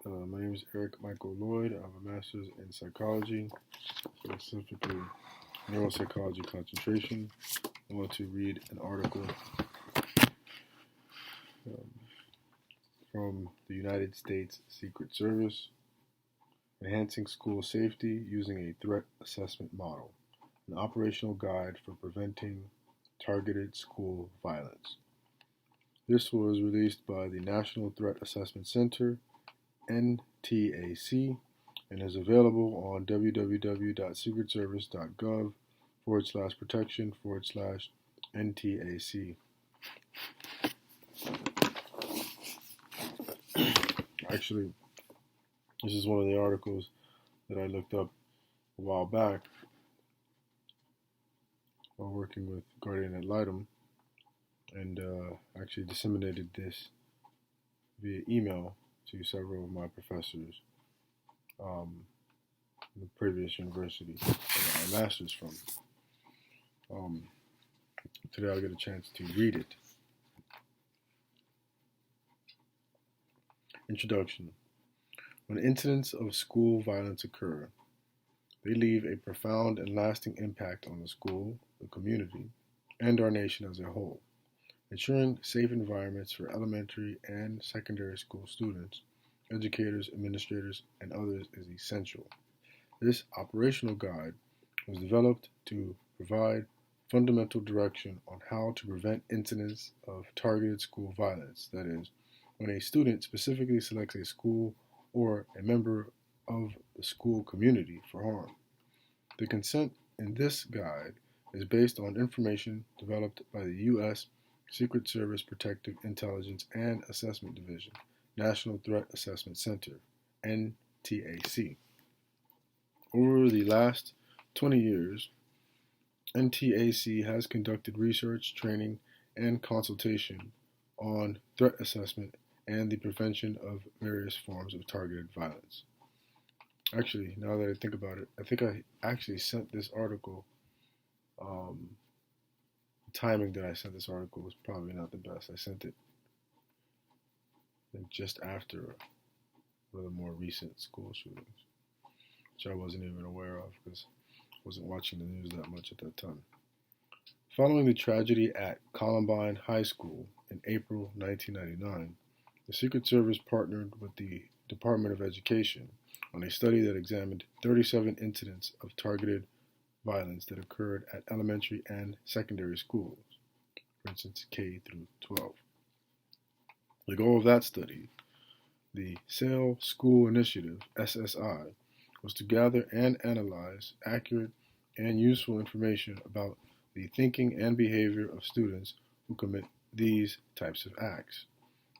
My name is Eric Michael Loyd. I have a master's in psychology, specifically neuropsychology concentration. I want to read an article um, from the United States Secret Service, Enhancing School Safety Using a Threat Assessment Model, an operational guide for preventing targeted school violence. This was released by the National Threat Assessment Center, NTAC, and is available on www.secretservice.gov/protection/NTAC. Actually, this is one of the articles that I looked up a while back while working with Guardian ad litem, and actually disseminated this via email to several of my professors in the previous university that I got my master's from. Today I'll get a chance to read it. Introduction. When incidents of school violence occur, they leave a profound and lasting impact on the school, the community, and our nation as a whole. Ensuring safe environments for elementary and secondary school students, educators, administrators, and others is essential. This operational guide was developed to provide fundamental direction on how to prevent incidents of targeted school violence, that is, when a student specifically selects a school or a member of the school community for harm. The consent in this guide is based on information developed by the U.S. Secret Service Protective Intelligence and Assessment Division, National Threat Assessment Center, NTAC. Over the last 20 years, NTAC has conducted research, training, and consultation on threat assessment and the prevention of various forms of targeted violence. Actually, now that I think about it, I think I actually sent this article. The timing that I sent this article was probably not the best. I sent it just after one of the more recent school shootings, which I wasn't even aware of because I wasn't watching the news that much at that time. Following the tragedy at Columbine High School in April 1999, the Secret Service partnered with the Department of Education on a study that examined 37 incidents of targeted violence that occurred at elementary and secondary schools, for instance, K through 12. The goal of that study, the Sail School Initiative, SSI, was to gather and analyze accurate and useful information about the thinking and behavior of students who commit these types of acts.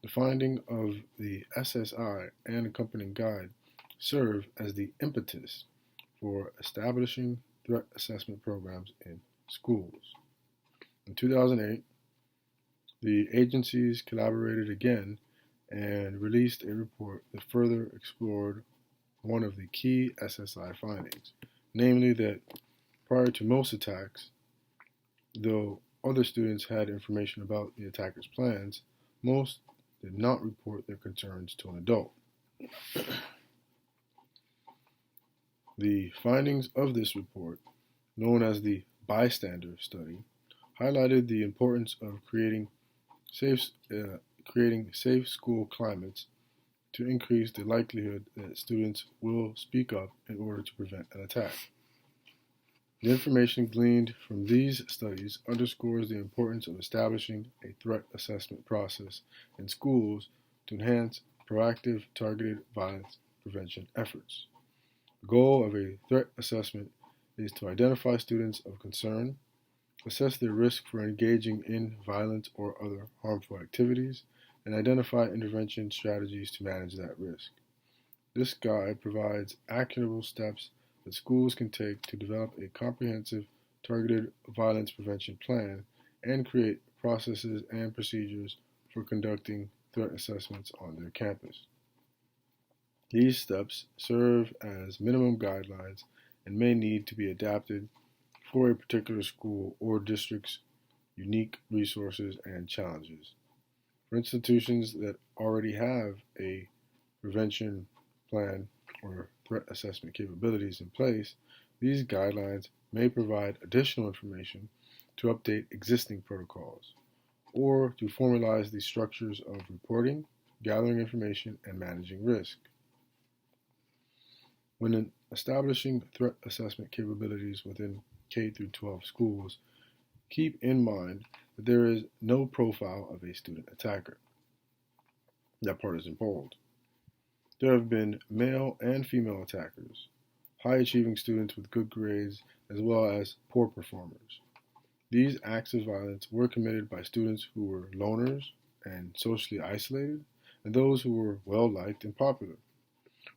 The finding of the SSI and accompanying guide serve as the impetus for establishing threat assessment programs in schools. In 2008, the agencies collaborated again and released a report that further explored one of the key SSI findings, namely that prior to most attacks, though other students had information about the attackers' plans, most did not report their concerns to an adult. The findings of this report, known as the bystander study, highlighted the importance of creating safe school climates to increase the likelihood that students will speak up in order to prevent an attack. The information gleaned from these studies underscores the importance of establishing a threat assessment process in schools to enhance proactive targeted violence prevention efforts. The goal of a threat assessment is to identify students of concern, assess their risk for engaging in violent or other harmful activities, and identify intervention strategies to manage that risk. This guide provides actionable steps that schools can take to develop a comprehensive targeted violence prevention plan and create processes and procedures for conducting threat assessments on their campus. These steps serve as minimum guidelines and may need to be adapted for a particular school or district's unique resources and challenges. For institutions that already have a prevention plan or threat assessment capabilities in place, these guidelines may provide additional information to update existing protocols or to formalize the structures of reporting, gathering information, and managing risk. When establishing threat assessment capabilities within K through 12 schools, keep in mind that there is no profile of a student attacker. That part is in bold. There have been male and female attackers, high achieving students with good grades, as well as poor performers. These acts of violence were committed by students who were loners and socially isolated, and those who were well liked and popular.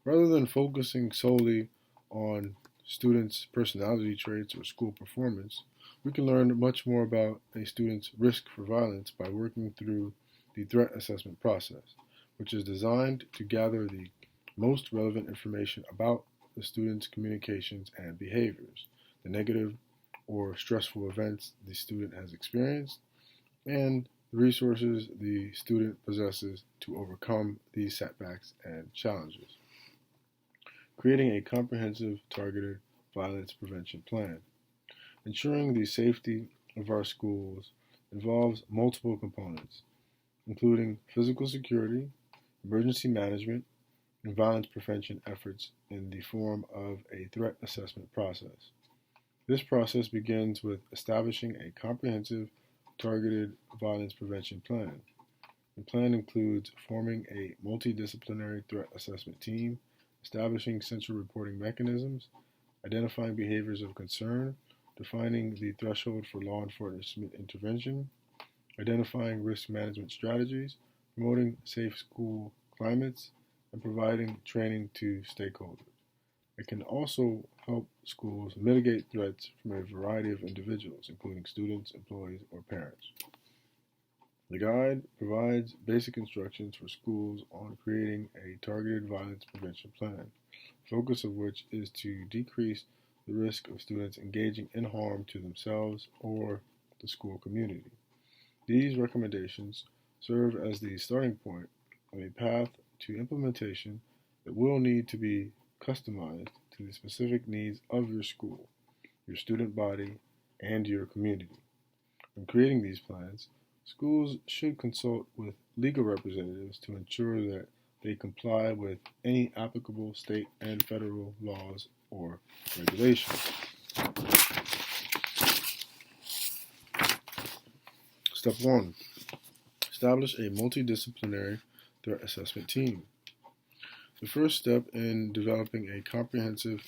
Rather than focusing solely on students' personality traits or school performance, we can learn much more about a student's risk for violence by working through the threat assessment process, which is designed to gather the most relevant information about the student's communications and behaviors, the negative or stressful events the student has experienced, and the resources the student possesses to overcome these setbacks and challenges. Creating a comprehensive, targeted violence prevention plan. Ensuring the safety of our schools involves multiple components, including physical security, emergency management, and violence prevention efforts in the form of a threat assessment process. This process begins with establishing a comprehensive, targeted violence prevention plan. The plan includes forming a multidisciplinary threat assessment team, establishing central reporting mechanisms, identifying behaviors of concern, defining the threshold for law enforcement intervention, identifying risk management strategies, promoting safe school climates, and providing training to stakeholders. It can also help schools mitigate threats from a variety of individuals, including students, employees, or parents. The guide provides basic instructions for schools on creating a targeted violence prevention plan, the focus of which is to decrease the risk of students engaging in harm to themselves or the school community. These recommendations serve as the starting point of a path to implementation that will need to be customized to the specific needs of your school, your student body, and your community. When creating these plans, schools should consult with legal representatives to ensure that they comply with any applicable state and federal laws or regulations. Step 1. Establish a multidisciplinary threat assessment team. The first step in developing a comprehensive,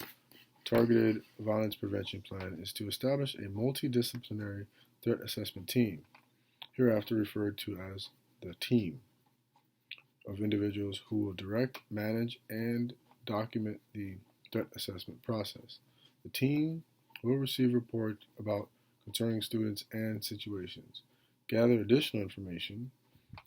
targeted violence prevention plan is to establish a multidisciplinary threat assessment team, hereafter referred to as the team, of individuals who will direct, manage, and document the threat assessment process. The team will receive reports about concerning students and situations, gather additional information,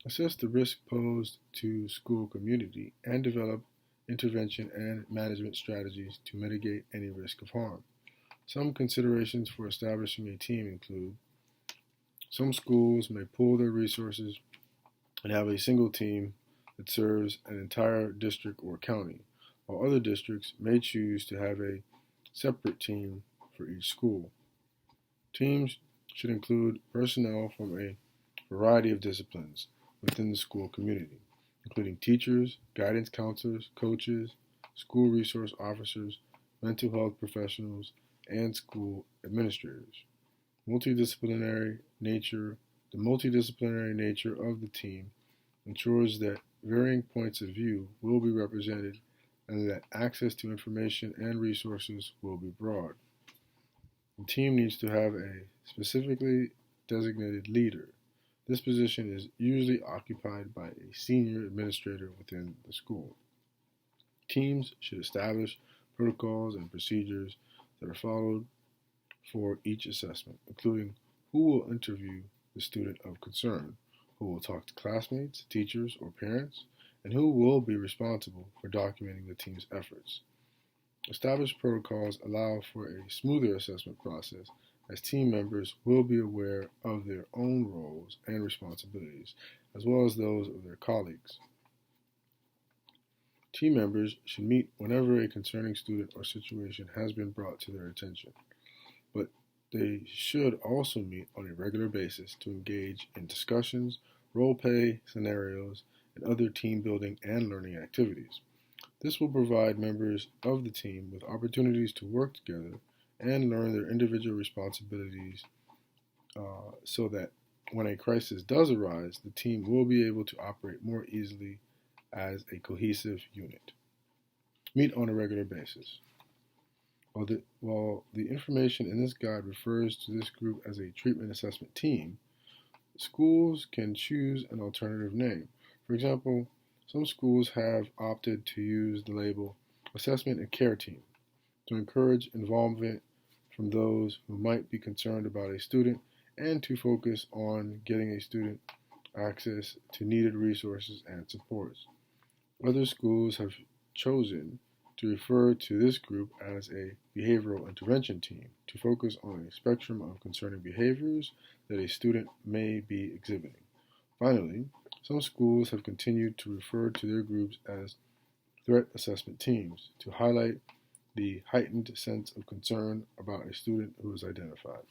assess the risk posed to school community, and develop intervention and management strategies to mitigate any risk of harm. Some considerations for establishing a team include some schools may pool their resources and have a single team that serves an entire district or county, while other districts may choose to have a separate team for each school. Teams should include personnel from a variety of disciplines within the school community, including teachers, guidance counselors, coaches, school resource officers, mental health professionals, and school administrators. Multidisciplinary nature, the multidisciplinary nature of the team ensures that varying points of view will be represented and that access to information and resources will be broad. The team needs to have a specifically designated leader. This position is usually occupied by a senior administrator within the school. Teams should establish protocols and procedures that are followed for each assessment, including who will interview the student of concern, who will talk to classmates, teachers, or parents, and who will be responsible for documenting the team's efforts. Established protocols allow for a smoother assessment process as team members will be aware of their own roles and responsibilities, as well as those of their colleagues. Team members should meet whenever a concerning student or situation has been brought to their attention, but they should also meet on a regular basis to engage in discussions, role play scenarios, and other team building and learning activities. This will provide members of the team with opportunities to work together and learn their individual responsibilities so that when a crisis does arise, the team will be able to operate more easily as a cohesive unit. Meet on a regular basis. While the information in this guide refers to this group as a treatment assessment team, schools can choose an alternative name. For example, some schools have opted to use the label assessment and care team to encourage involvement from those who might be concerned about a student and to focus on getting a student access to needed resources and supports. Other schools have chosen to refer to this group as a behavioral intervention team to focus on a spectrum of concerning behaviors that a student may be exhibiting. Finally, some schools have continued to refer to their groups as threat assessment teams to highlight the heightened sense of concern about a student who is identified.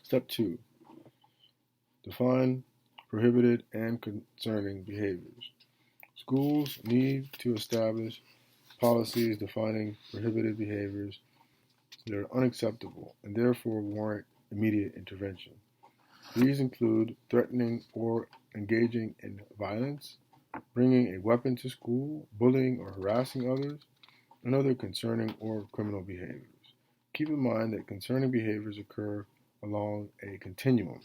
Step 2. Define prohibited and concerning behaviors. Schools need to establish policies defining prohibited behaviors that are unacceptable and therefore warrant immediate intervention. These include threatening or engaging in violence, bringing a weapon to school, bullying or harassing others, and other concerning or criminal behaviors. Keep in mind that concerning behaviors occur along a continuum.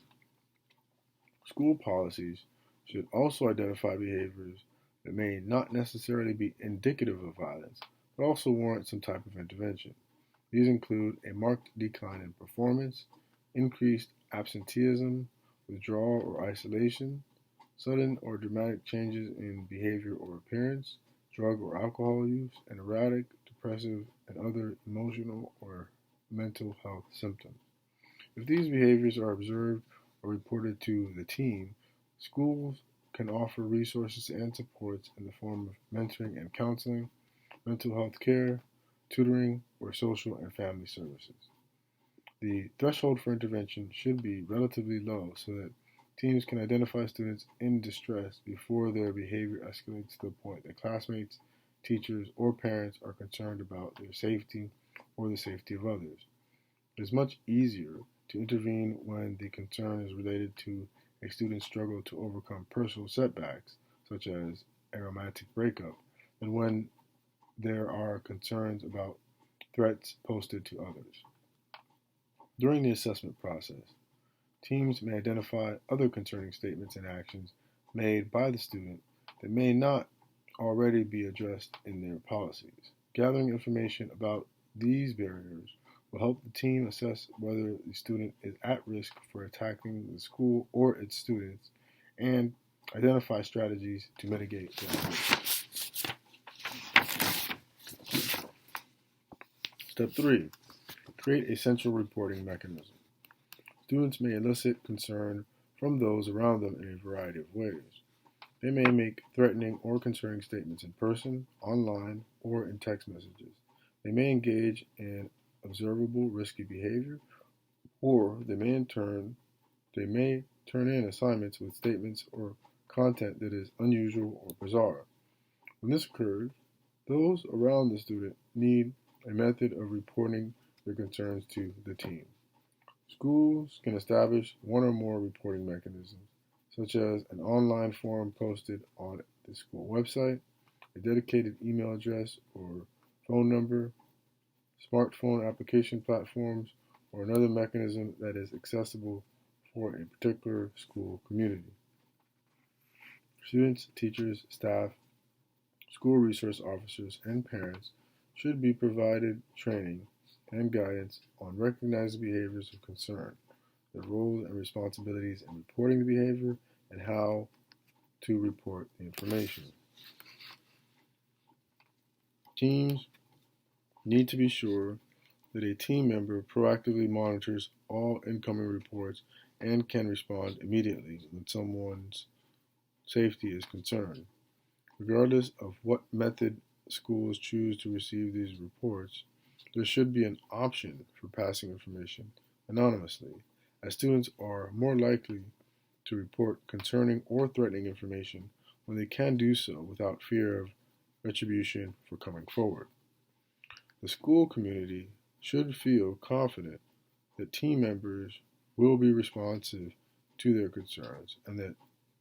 School policies should also identify behaviors that may not necessarily be indicative of violence, but also warrant some type of intervention. These include a marked decline in performance, increased absenteeism, withdrawal or isolation, sudden or dramatic changes in behavior or appearance, drug or alcohol use, and erratic, depressive, and other emotional or mental health symptoms. If these behaviors are observed or reported to the team, schools can offer resources and supports in the form of mentoring and counseling, mental health care, tutoring, or social and family services. The threshold for intervention should be relatively low so that teams can identify students in distress before their behavior escalates to the point that classmates, teachers, or parents are concerned about their safety or the safety of others. It is much easier to intervene when the concern is related to a student's struggle to overcome personal setbacks, such as a romantic breakup, than when there are concerns about threats posted to others. During the assessment process, teams may identify other concerning statements and actions made by the student that may not already be addressed in their policies. Gathering information about these barriers will help the team assess whether the student is at risk for attacking the school or its students and identify strategies to mitigate that risk. Step 3. Create a central reporting mechanism. Students may elicit concern from those around them in a variety of ways. They may make threatening or concerning statements in person, online, or in text messages. They may engage in observable risky behavior, or they may turn in assignments with statements or content that is unusual or bizarre. When this occurs, those around the student need a method of reporting their concerns to the team. Schools can establish one or more reporting mechanisms, such as an online form posted on the school website, a dedicated email address or phone number, smartphone application platforms, or another mechanism that is accessible for a particular school community. Students, teachers, staff, school resource officers, and parents should be provided training and guidance on recognizing behaviors of concern, their roles and responsibilities in reporting the behavior, and how to report the information. Teams need to be sure that a team member proactively monitors all incoming reports and can respond immediately when someone's safety is concerned. Regardless of what method schools choose to receive these reports, there should be an option for passing information anonymously, as students are more likely to report concerning or threatening information when they can do so without fear of retribution for coming forward. The school community should feel confident that team members will be responsive to their concerns and that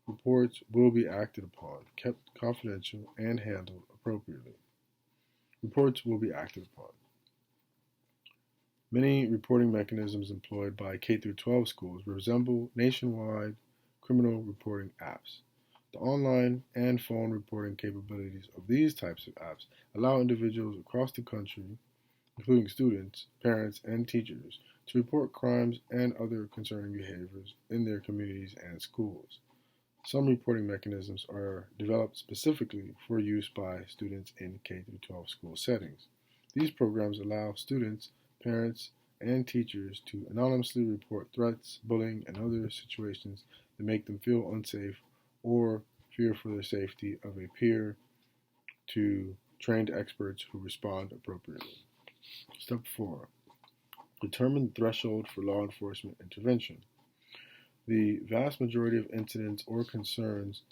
reports will be acted upon, kept confidential, and handled appropriately. Reports will be acted upon. Many reporting mechanisms employed by K 12 schools resemble nationwide criminal reporting apps. The online and phone reporting capabilities of these types of apps allow individuals across the country, including students, parents, and teachers, to report crimes and other concerning behaviors in their communities and schools. Some reporting mechanisms are developed specifically for use by students in K 12 school settings. These programs allow students, parents, and teachers to anonymously report threats, bullying, and other situations that make them feel unsafe or fear for the safety of a peer to trained experts who respond appropriately. Step 4. Determine the threshold for law enforcement intervention. The vast majority of incidents or concerns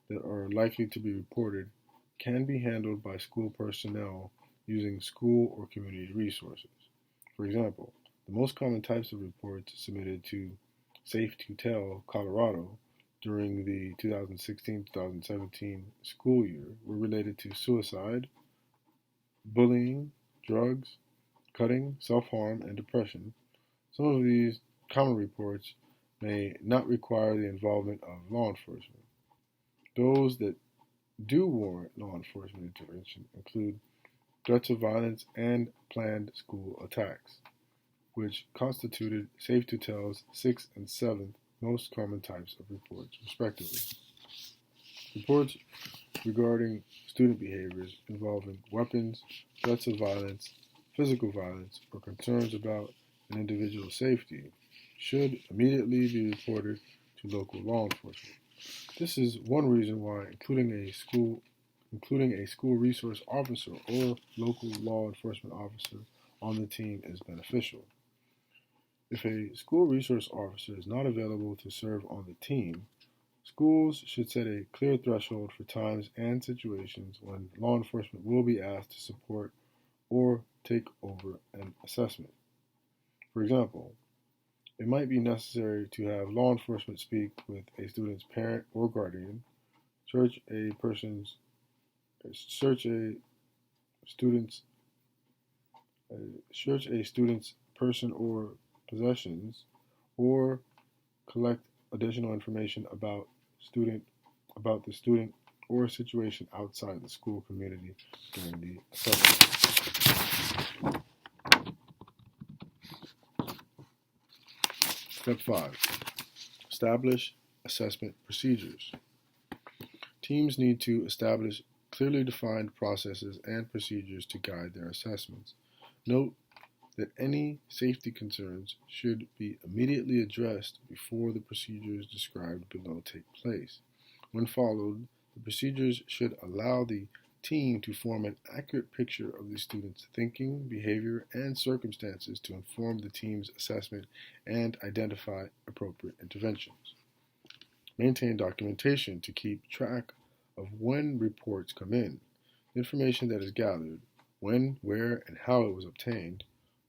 that are likely to be reported can be handled by school personnel using school or community resources. For example, the most common types of reports submitted to Safe to Tell Colorado during the 2016-2017 school year were related to suicide, bullying, drugs, cutting, self-harm, and depression. Some of these common reports may not require the involvement of law enforcement. Those that do warrant law enforcement intervention include threats of violence and planned school attacks, which constituted Safe to Tell's sixth and seventh most common types of reports, respectively. Reports regarding student behaviors involving weapons, threats of violence, physical violence, or concerns about an individual's safety should immediately be reported to local law enforcement. This is one reason why including a school resource officer or local law enforcement officer on the team is beneficial. If a school resource officer is not available to serve on the team, schools should set a clear threshold for times and situations when law enforcement will be asked to support or take over an assessment. For example, it might be necessary to have law enforcement speak with a student's parent or guardian, search a student's person or possessions, or collect additional information about the student or a situation outside the school community during the assessment. Step 5. Establish assessment procedures. Teams need to establish clearly defined processes and procedures to guide their assessments. Note that any safety concerns should be immediately addressed before the procedures described below take place. When followed, the procedures should allow the team to form an accurate picture of the student's thinking, behavior, and circumstances to inform the team's assessment and identify appropriate interventions. Maintain documentation to keep track of when reports come in, the information that is gathered, when, where, and how it was obtained,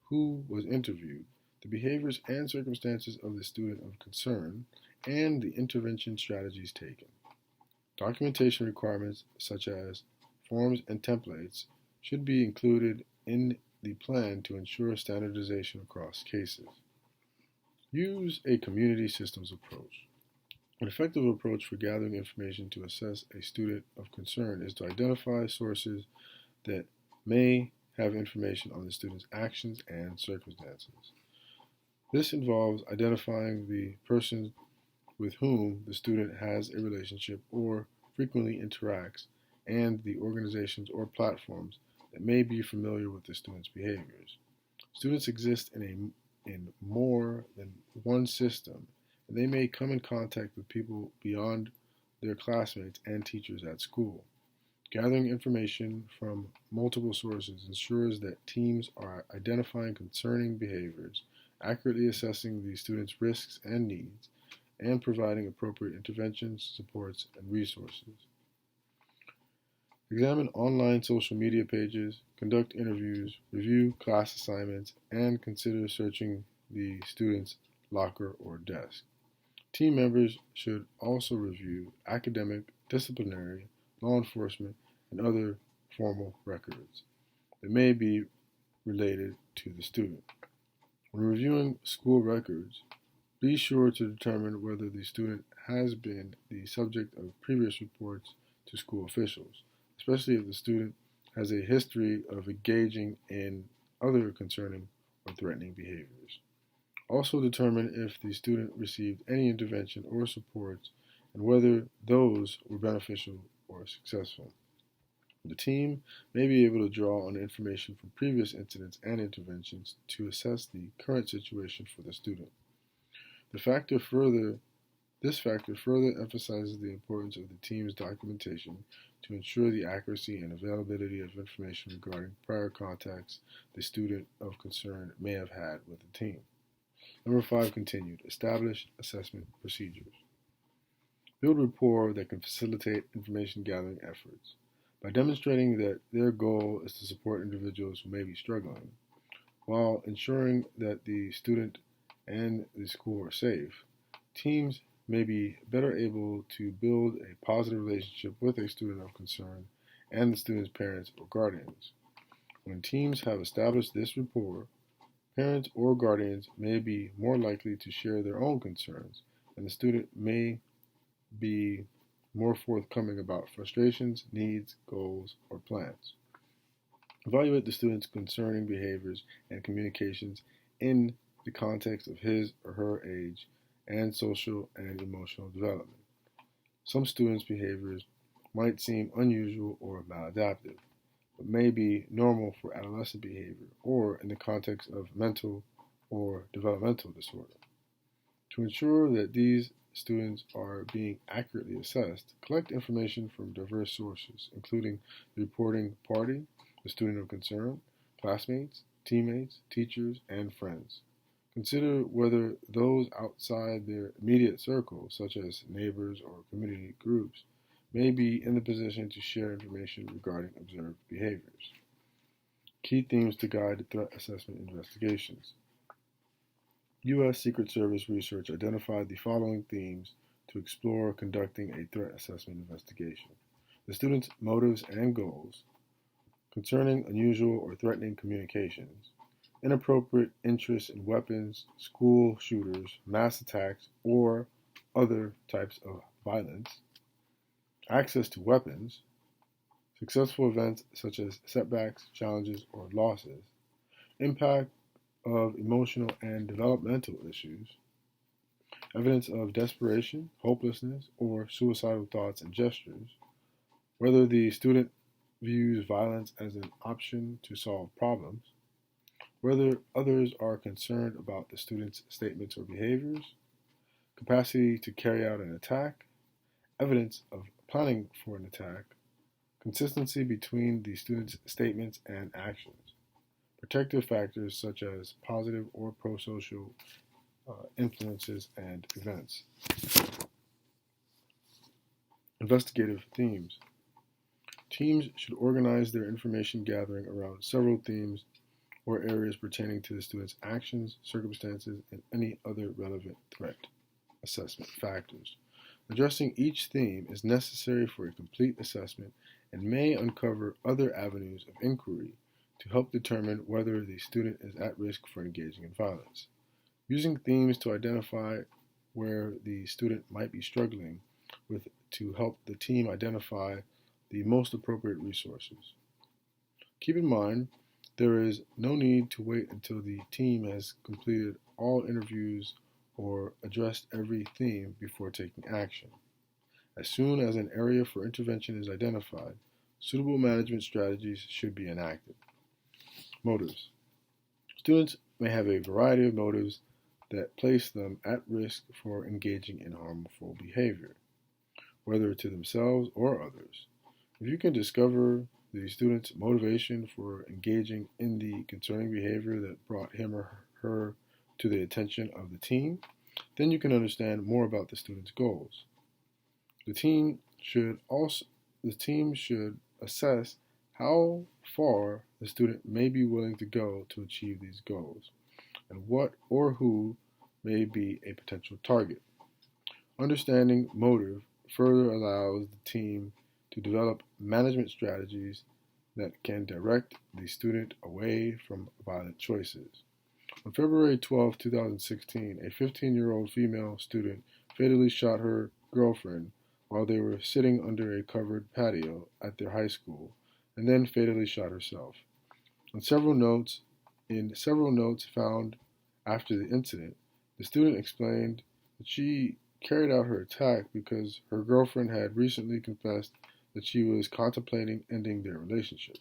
who was interviewed, the behaviors and circumstances of the student of concern, and the intervention strategies taken. Documentation requirements such as forms and templates should be included in the plan to ensure standardization across cases. Use a community systems approach. An effective approach for gathering information to assess a student of concern is to identify sources that may have information on the student's actions and circumstances. This involves identifying the person with whom the student has a relationship or frequently interacts and the organizations or platforms that may be familiar with the student's behaviors. Students exist in more than one system, and they may come in contact with people beyond their classmates and teachers at school. Gathering information from multiple sources ensures that teams are identifying concerning behaviors, accurately assessing the students' risks and needs, and providing appropriate interventions, supports, and resources. Examine online social media pages, conduct interviews, review class assignments, and consider searching the student's locker or desk. Team members should also review academic, disciplinary, law enforcement, and other formal records that may be related to the student. When reviewing school records, be sure to determine whether the student has been the subject of previous reports to school officials, especially if the student has a history of engaging in other concerning or threatening behaviors. Also determine if the student received any intervention or supports and whether those were beneficial or successful. The team may be able to draw on information from previous incidents and interventions to assess the current situation for the student. This factor further emphasizes the importance of the team's documentation to ensure the accuracy and availability of information regarding prior contacts the student of concern may have had with the team. Number 5, continued. Establish assessment procedures. Build rapport that can facilitate information gathering efforts. By demonstrating that their goal is to support individuals who may be struggling, while ensuring that the student and the school are safe, teams may be better able to build a positive relationship with a student of concern and the student's parents or guardians. When teams have established this rapport, parents or guardians may be more likely to share their own concerns, and the student may be more forthcoming about frustrations, needs, goals, or plans. Evaluate the student's concerning behaviors and communications in the context of his or her age and social and emotional development. Some students' behaviors might seem unusual or maladaptive, but may be normal for adolescent behavior or in the context of mental or developmental disorder. To ensure that these students are being accurately assessed, collect information from diverse sources, including the reporting party, the student of concern, classmates, teammates, teachers, and friends. Consider whether those outside their immediate circle, such as neighbors or community groups, may be in the position to share information regarding observed behaviors. Key themes to guide threat assessment investigations. U.S. Secret Service research identified the following themes to explore conducting a threat assessment investigation: the student's motives and goals, concerning unusual or threatening communications, inappropriate interest in weapons, school shooters, mass attacks, or other types of violence, access to weapons, successful events such as setbacks, challenges, or losses, impact of emotional and developmental issues, evidence of desperation, hopelessness, or suicidal thoughts and gestures, whether the student views violence as an option to solve problems, whether others are concerned about the student's statements or behaviors, capacity to carry out an attack, evidence of planning for an attack, consistency between the student's statements and actions, protective factors such as positive or pro-social influences and events. Investigative themes. Teams should organize their information gathering around several themes or areas pertaining to the student's actions, circumstances, and any other relevant threat assessment factors. Addressing each theme is necessary for a complete assessment and may uncover other avenues of inquiry to help determine whether the student is at risk for engaging in violence. Using themes to identify where the student might be struggling with to help the team identify the most appropriate resources. Keep in mind, there is no need to wait until the team has completed all interviews or addressed every theme before taking action. As soon as an area for intervention is identified, suitable management strategies should be enacted. Motives. Students may have a variety of motives that place them at risk for engaging in harmful behavior, whether to themselves or others. If you can discover the student's motivation for engaging in the concerning behavior that brought him or her to the attention of the team, then you can understand more about the student's goals. The team should assess how far the student may be willing to go to achieve these goals, and what or who may be a potential target. Understanding motive further allows the team to develop management strategies that can direct the student away from violent choices. On February 12, 2016, a 15-year-old female student fatally shot her girlfriend while they were sitting under a covered patio at their high school, and then fatally shot herself. In several notes found after the incident, the student explained that she carried out her attack because her girlfriend had recently confessed that she was contemplating ending their relationship.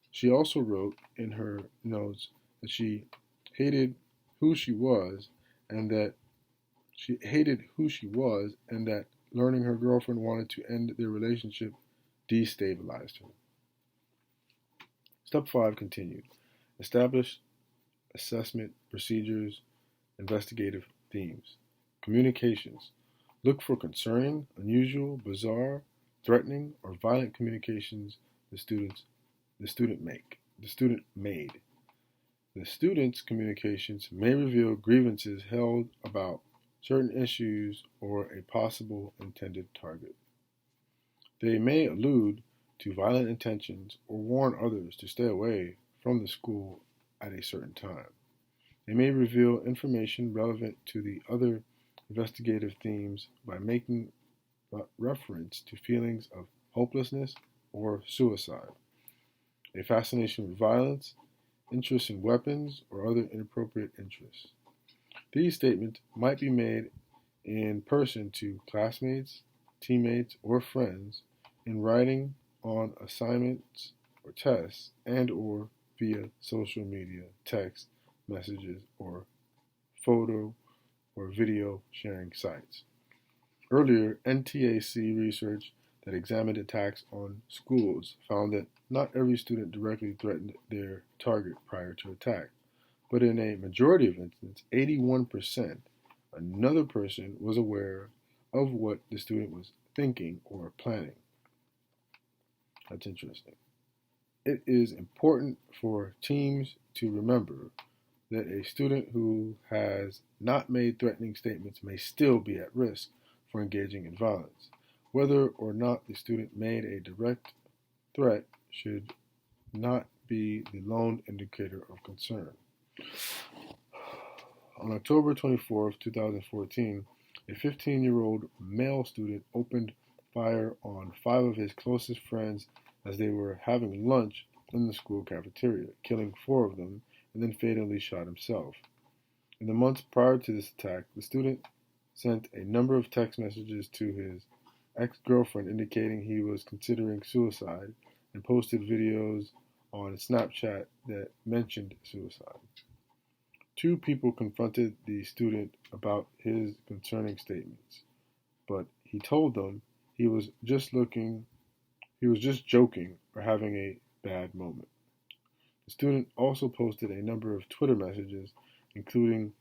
She also wrote in her notes that she hated who she was and that learning her girlfriend wanted to end their relationship destabilized her. Step 5 continued. Establish assessment procedures, investigative themes. Communications. Look for concerning, unusual, bizarre, threatening, or violent communications the student made. The student's communications may reveal grievances held about certain issues or a possible intended target. They may allude to violent intentions or warn others to stay away from the school at a certain time. They may reveal information relevant to the other investigative themes by making reference to feelings of hopelessness or suicide, a fascination with violence, interest in weapons, or other inappropriate interests. These statements might be made in person to classmates, teammates, or friends, in writing, on assignments or tests, and or via social media, text messages, or photo or video sharing sites. Earlier, NTAC research that examined attacks on schools found that not every student directly threatened their target prior to attack, but in a majority of instances, 81%, another person was aware of what the student was thinking or planning. That's interesting. It is important for teams to remember that a student who has not made threatening statements may still be at risk for engaging in violence. Whether or not the student made a direct threat should not be the lone indicator of concern. On October 24, 2014, a 15-year-old male student opened fire on 5 of his closest friends as they were having lunch in the school cafeteria, killing 4 of them, and then fatally shot himself. In the months prior to this attack, the student sent a number of text messages to his ex-girlfriend indicating he was considering suicide, and posted videos on Snapchat that mentioned suicide. 2 people confronted the student about his concerning statements, but he told them he was just joking or having a bad moment. The student also posted a number of Twitter messages, including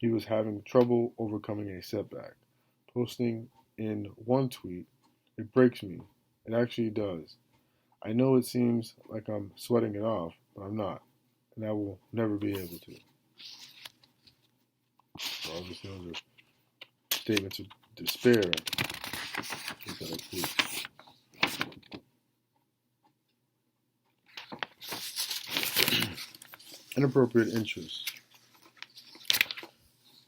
he was having trouble overcoming a setback, posting in one tweet, "It breaks me. It actually does. I know it seems like I'm sweating it off, but I'm not, and I will never be able to." So obviously those are statements of despair. Inappropriate interests.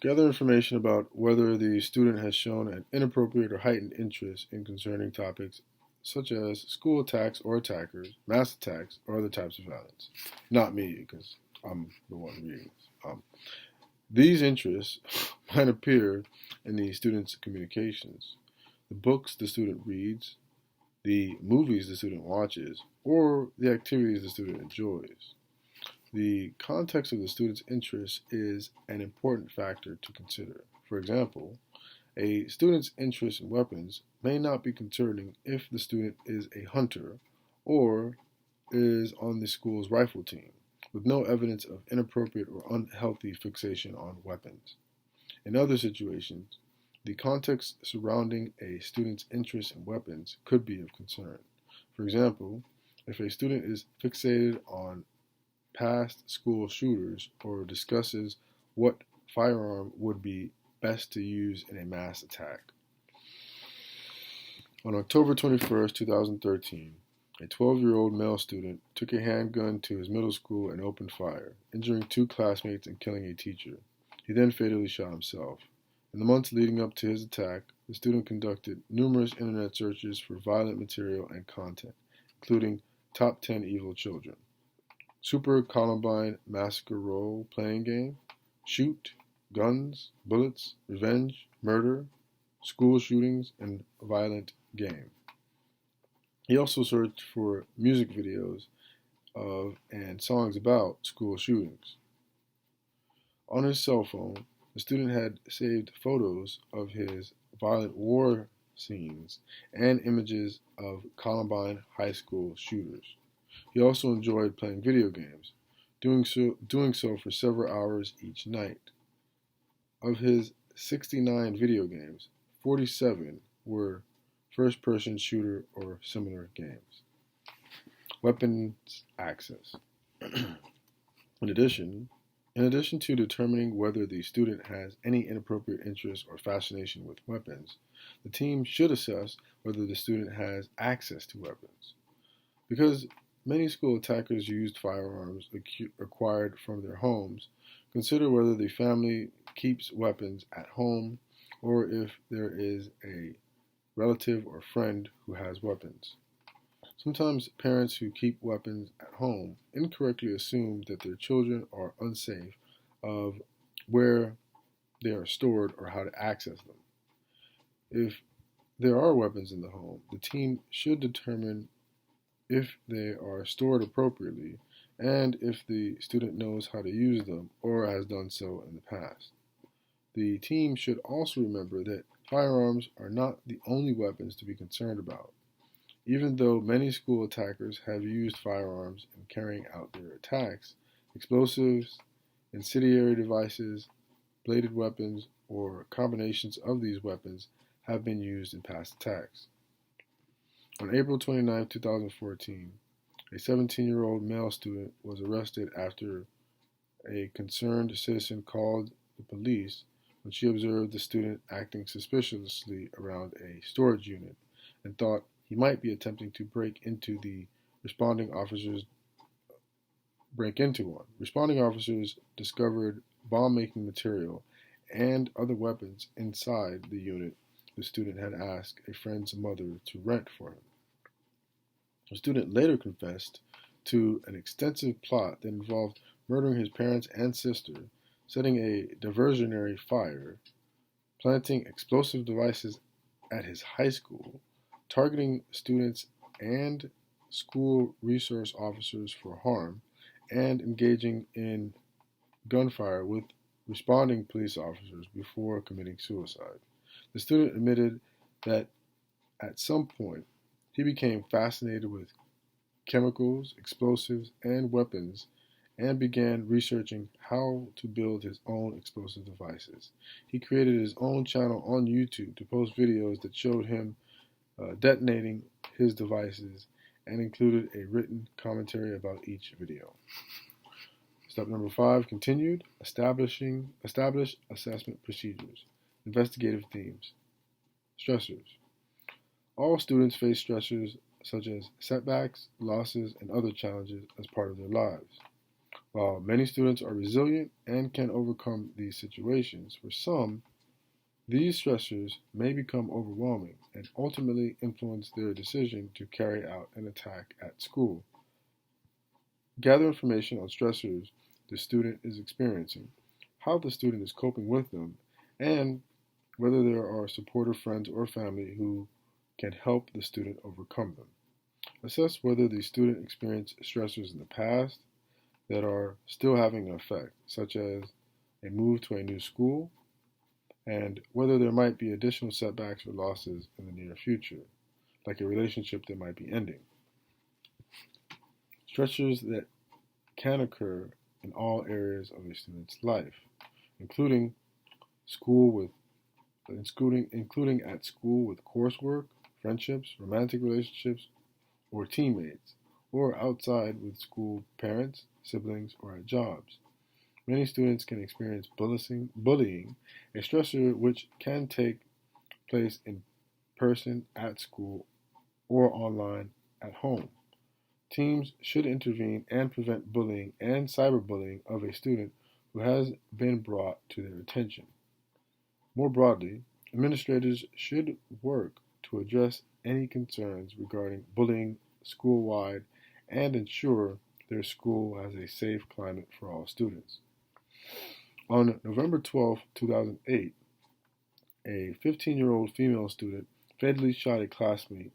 Gather information about whether the student has shown an inappropriate or heightened interest in concerning topics such as school attacks or attackers, mass attacks, or other types of violence. Not me, because I'm the one reading this. These interests might appear in the student's communications, the books the student reads, the movies the student watches, or the activities the student enjoys. The context of the student's interest is an important factor to consider. For example, A student's interest in weapons may not be concerning if the student is a hunter or is on the school's rifle team, with no evidence of inappropriate or unhealthy fixation on weapons. In other situations, the context surrounding a student's interest in weapons could be of concern. For example, if a student is fixated on past school shooters or discusses what firearm would be best to use in a mass attack. On October 21st, 2013, a 12-year-old male student took a handgun to his middle school and opened fire, injuring 2 classmates and killing a teacher. He then fatally shot himself. In the months leading up to his attack, the student conducted numerous internet searches for violent material and content, including Top 10 Evil Children, Super Columbine Massacre role-playing game, Shoot, Guns, Bullets, Revenge, Murder, School Shootings, and Violent Game. He also searched for music videos of and songs about school shootings. On his cell phone, the student had saved photos of his violent war scenes and images of Columbine High School shooters. He also enjoyed playing video games, doing so for several hours each night. Of his 69 video games, 47 were first-person shooter or similar games. Weapons access. In addition to determining whether the student has any inappropriate interest or fascination with weapons, the team should assess whether the student has access to weapons. Because many school attackers used firearms acquired from their homes, consider whether the family keeps weapons at home or if there is a relative or friend who has weapons. Sometimes parents who keep weapons at home incorrectly assume that their children are unsafe of where they are stored or how to access them. If there are weapons in the home, the team should determine if they are stored appropriately and if the student knows how to use them or has done so in the past. The team should also remember that firearms are not the only weapons to be concerned about. Even though many school attackers have used firearms in carrying out their attacks, explosives, incendiary devices, bladed weapons, or combinations of these weapons have been used in past attacks. On April 29, 2014, a 17-year-old male student was arrested after a concerned citizen called the police when she observed the student acting suspiciously around a storage unit and thought he might be attempting to break into one. Responding officers discovered bomb-making material and other weapons inside the unit the student had asked a friend's mother to rent for him. The student later confessed to an extensive plot that involved murdering his parents and sister, setting a diversionary fire, planting explosive devices at his high school, targeting students and school resource officers for harm, and engaging in gunfire with responding police officers before committing suicide. The student admitted that at some point he became fascinated with chemicals, explosives, and weapons and began researching how to build his own explosive devices. He created his own channel on YouTube to post videos that showed him detonating his devices and included a written commentary about each video. Step number 5, continued. Establish assessment procedures. Investigative themes. Stressors. All students face stressors such as setbacks, losses, and other challenges as part of their lives. While many students are resilient and can overcome these situations, for some, these stressors may become overwhelming and ultimately influence their decision to carry out an attack at school. Gather information on stressors the student is experiencing, how the student is coping with them, and whether there are supportive friends or family who can help the student overcome them. Assess whether the student experienced stressors in the past that are still having an effect, such as a move to a new school, and whether there might be additional setbacks or losses in the near future, like a relationship that might be ending. Stressors that can occur in all areas of a student's life, including school with including at school with coursework, friendships, romantic relationships, or teammates, or outside with school parents, siblings, or at jobs. Many students can experience bullying, a stressor which can take place in person at school or online at home. Teams should intervene and prevent bullying and cyberbullying of a student who has been brought to their attention. More broadly, administrators should work to address any concerns regarding bullying school-wide and ensure their school has a safe climate for all students. On November 12, 2008, a 15-year-old female student fatally shot a classmate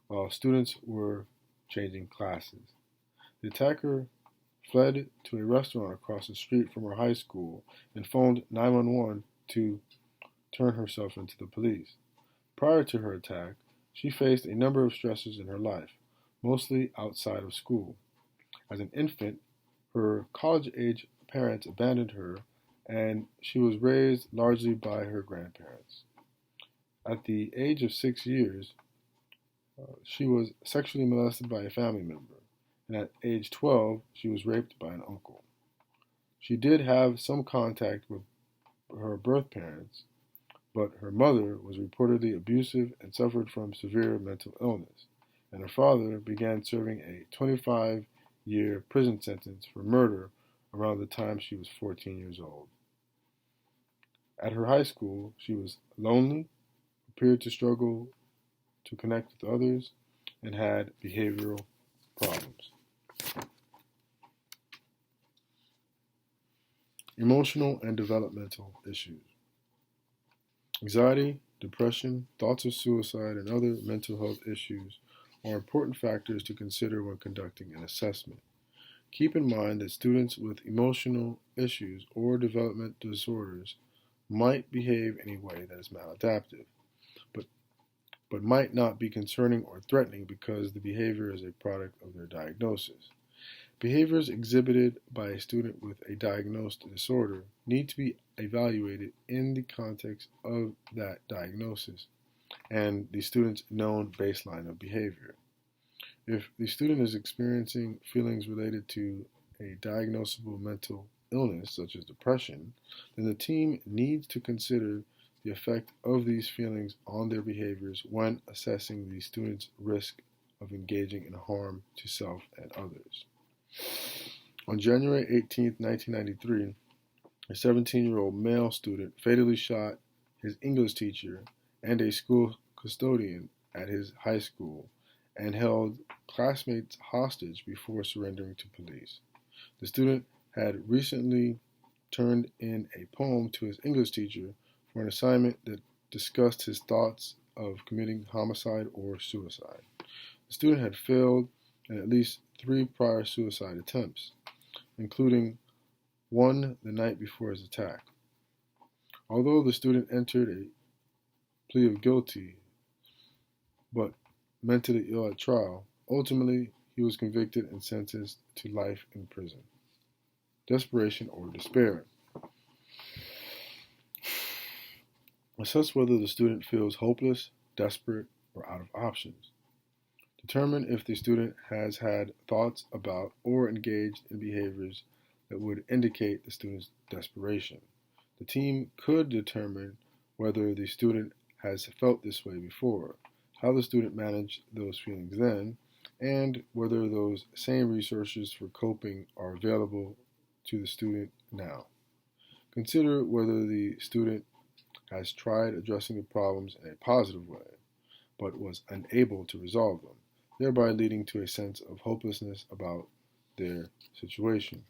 while students were changing classes. The attacker fled to a restaurant across the street from her high school and phoned 911 to turn herself into the police. Prior to her attack, she faced a number of stresses in her life, mostly outside of school. As an infant, her college-age parents abandoned her, and she was raised largely by her grandparents. At the age of 6 years, she was sexually molested by a family member, and at age 12, she was raped by an uncle. She did have some contact with her birth parents, but her mother was reportedly abusive and suffered from severe mental illness, and her father began serving a 25-year prison sentence for murder around the time she was 14 years old. At her high school, she was lonely, appeared to struggle to connect with others, and had behavioral problems. Emotional and developmental issues. Anxiety, depression, thoughts of suicide, and other mental health issues are important factors to consider when conducting an assessment. Keep in mind that students with emotional issues or development disorders might behave in a way that is maladaptive, but might not be concerning or threatening because the behavior is a product of their diagnosis. Behaviors exhibited by a student with a diagnosed disorder need to be evaluated in the context of that diagnosis and the student's known baseline of behavior. If the student is experiencing feelings related to a diagnosable mental illness, such as depression, then the team needs to consider the effect of these feelings on their behaviors when assessing the student's risk of engaging in harm to self and others. On January 18, 1993, a 17-year-old male student fatally shot his English teacher and a school custodian at his high school and held classmates hostage before surrendering to police. The student had recently turned in a poem to his English teacher for an assignment that discussed his thoughts of committing homicide or suicide. The student had failed in at least 3 prior suicide attempts, including one the night before his attack. Although the student entered a plea of guilty, but mentally ill at trial, ultimately he was convicted and sentenced to life in prison. Desperation or despair. Assess whether the student feels hopeless, desperate, or out of options. Determine if the student has had thoughts about or engaged in behaviors that would indicate the student's desperation. The team could determine whether the student has felt this way before, how the student managed those feelings then, and whether those same resources for coping are available to the student now. Consider whether the student has tried addressing the problems in a positive way, but was unable to resolve them, thereby leading to a sense of hopelessness about their situation.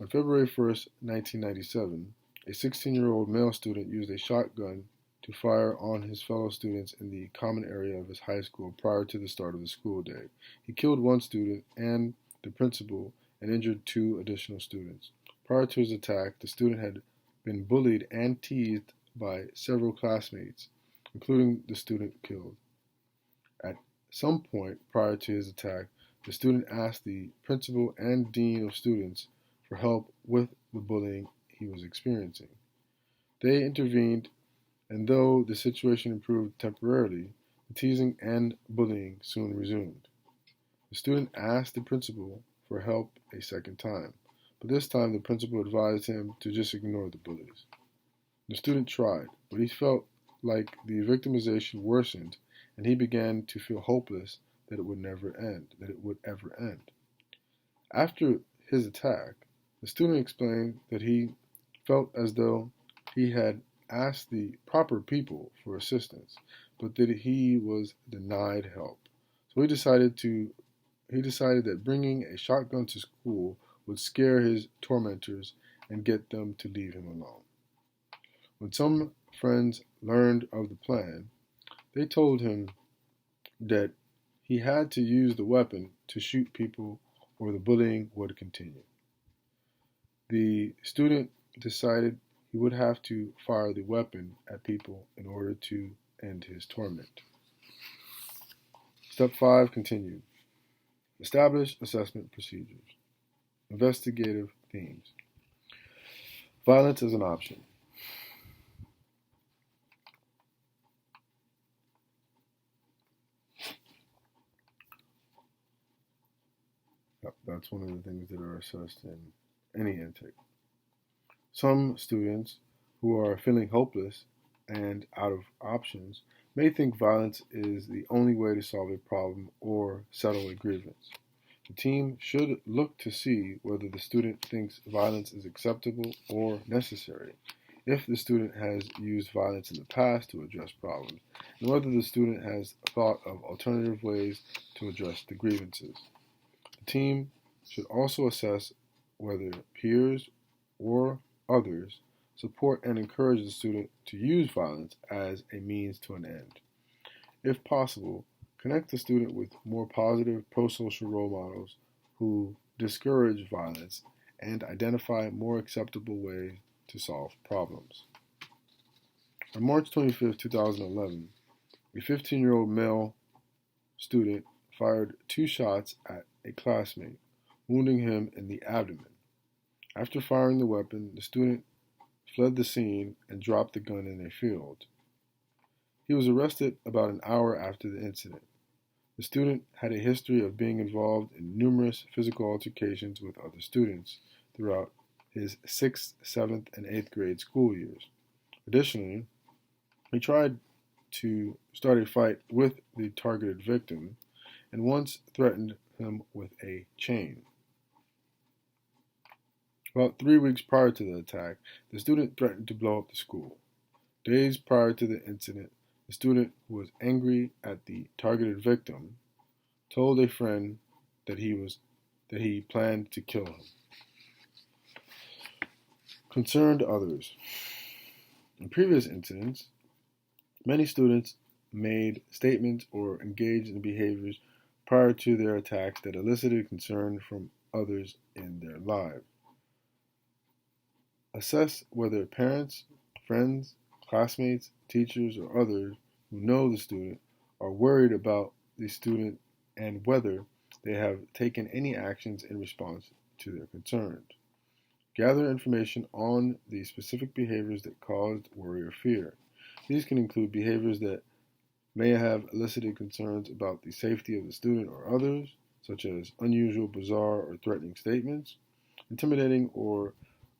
On February 1st, 1997, a 16-year-old male student used a shotgun to fire on his fellow students in the common area of his high school prior to the start of the school day. He killed one student and the principal and injured 2 additional students. Prior to his attack, the student had been bullied and teased by several classmates, including the student killed. At some point prior to his attack, the student asked the principal and dean of students for help with the bullying he was experiencing. They intervened, and though the situation improved temporarily, the teasing and bullying soon resumed. The student asked the principal for help a second time, but this time the principal advised him to just ignore the bullies. The student tried, but he felt like the victimization worsened, and he began to feel hopeless that it would ever end. After his attack, the student explained that he felt as though he had asked the proper people for assistance, but that he was denied help. So he decided that bringing a shotgun to school would scare his tormentors and get them to leave him alone. When some friends learned of the plan, they told him that he had to use the weapon to shoot people or the bullying would continue. The student decided he would have to fire the weapon at people in order to end his torment. Step 5 continued. Establish assessment procedures. Investigative themes. Violence is an option. That's one of the things that are assessed in any intake. Some students who are feeling hopeless and out of options may think violence is the only way to solve a problem or settle a grievance. The team should look to see whether the student thinks violence is acceptable or necessary, if the student has used violence in the past to address problems, and whether the student has thought of alternative ways to address the grievances. The team should also assess whether peers or others support and encourage the student to use violence as a means to an end. If possible, connect the student with more positive pro-social role models who discourage violence and identify more acceptable ways to solve problems. On March 25, 2011, a 15-year-old male student fired 2 shots at a classmate, wounding him in the abdomen. After firing the weapon, the student fled the scene and dropped the gun in a field. He was arrested about an hour after the incident. The student had a history of being involved in numerous physical altercations with other students throughout his 6th, 7th, and 8th grade school years. Additionally, he tried to start a fight with the targeted victim and once threatened him with a chain. About 3 weeks prior to the attack, the student threatened to blow up the school. Days prior to the incident, the student, who was angry at the targeted victim, told a friend that he planned to kill him. Concerned others. In previous incidents, many students made statements or engaged in behaviors prior to their attacks that elicited concern from others in their lives. Assess whether parents, friends, classmates, teachers, or others who know the student are worried about the student and whether they have taken any actions in response to their concerns. Gather information on the specific behaviors that caused worry or fear. These can include behaviors that may have elicited concerns about the safety of the student or others, such as unusual, bizarre, or threatening statements, intimidating or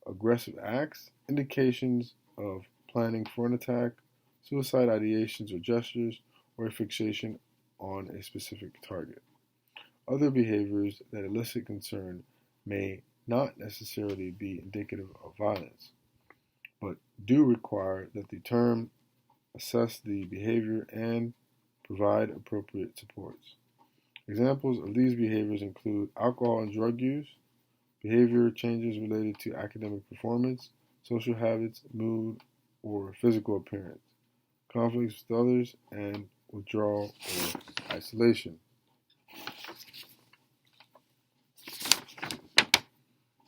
aggressive acts, indications of planning for an attack, suicide ideations or gestures, or a fixation on a specific target. Other behaviors that elicit concern may not necessarily be indicative of violence, but do require that the term assess the behavior and provide appropriate supports. Examples of these behaviors include alcohol and drug use, behavior changes related to academic performance, social habits, mood, or physical appearance, conflicts with others, and withdrawal or isolation.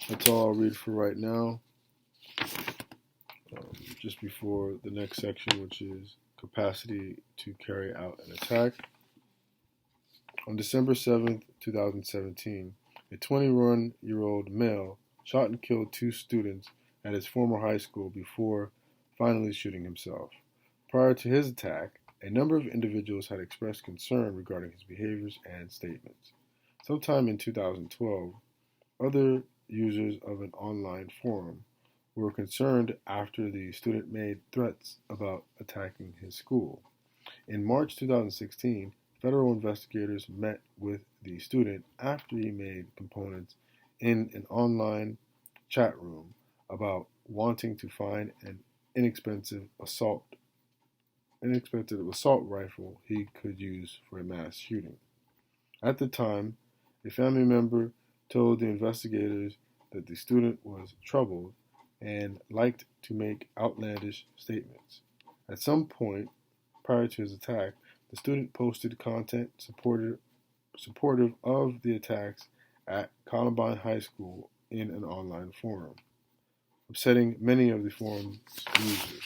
That's all I'll read for right now. just before the next section, which is capacity to carry out an attack. On December 7th, 2017, a 21-year-old male shot and killed 2 students at his former high school before finally shooting himself. Prior to his attack, a number of individuals had expressed concern regarding his behaviors and statements. Sometime in 2012, other users of an online forum were concerned after the student made threats about attacking his school. In March 2016, federal investigators met with the student after he made components in an online chat room about wanting to find an inexpensive assault rifle he could use for a mass shooting. At the time, a family member told the investigators that the student was troubled and liked to make outlandish statements. At some point prior to his attack, the student posted content supportive of the attacks at Columbine High School in an online forum, upsetting many of the forum's users.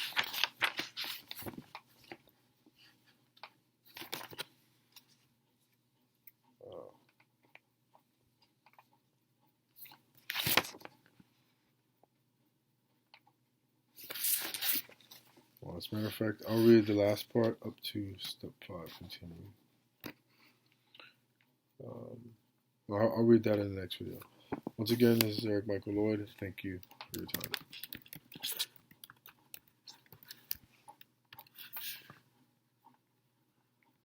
As a matter of fact, I'll read the last part up to step 5, continuing. I'll read that in the next video. Once again, this is Eric Michael Loyd. Thank you for your time.